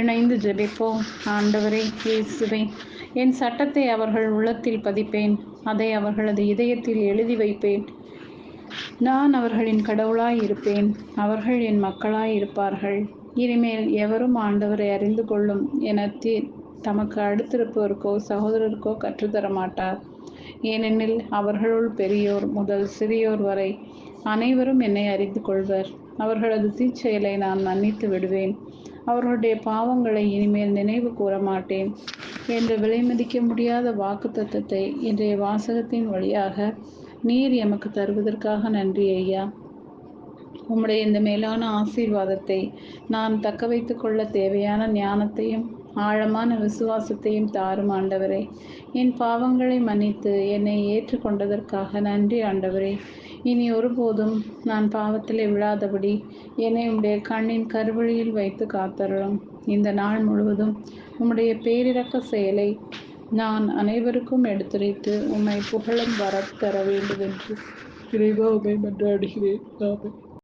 இணைந்து ஜெபிப்போம். ஆண்டவரே இயேசுவே, என் சட்டத்தை அவர்கள் உள்ளத்தில் பதிப்பேன், அதை அவர்களது இதயத்தில் எழுதி வைப்பேன். நான் அவர்களின் கடவுளாய் இருப்பேன், அவர்கள் என் மக்களாய் இருப்பார்கள். இனிமேல் எவரும் ஆண்டவரை அறிந்து கொள்ளும் என தமக்கு அடுத்திருப்போருக்கோ சகோதரருக்கோ கற்றுத்தர மாட்டார். ஏனெனில் அவர்களுள் பெரியோர் முதல் சிறியோர் வரை அனைவரும் என்னை அறிந்து கொள்வர். அவர்களது தீச்செயலை நான் மன்னித்து விடுவேன், அவர்களுடைய பாவங்களை இனிமேல் நினைவு கூற மாட்டேன் என்ற விலைமதிக்க முடியாத வாக்குத்தத்தத்தை இன்றைய வாசகத்தின் வழியாக நீர் எமக்கு தருவதற்காக நன்றி ஐயா. உம்முடைய இந்த மேலான ஆசீர்வாதத்தை நான் தக்க வைத்து கொள்ள தேவையான ஞானத்தையும் ஆழமான விசுவாசத்தையும் தாரும் ஆண்டவரே. என் பாவங்களை மன்னித்து என்னை ஏற்றுக்கொண்டதற்காக நன்றி ஆண்டவரே. இனி ஒருபோதும் நான் பாவத்திலே விழாதபடி என்னை உம்முடைய கண்ணின் கருவழியில் வைத்து காத்தருளும். இந்த நாள் முழுவதும் உம்முடைய பேரிரக்க செயலை நான் அனைவருக்கும் எடுத்துரைத்து உம்மை புகழும் வரத் தர வேண்டும் என்று இறைவா உம்மை மன்றாடுகிறேன். ஆமென்.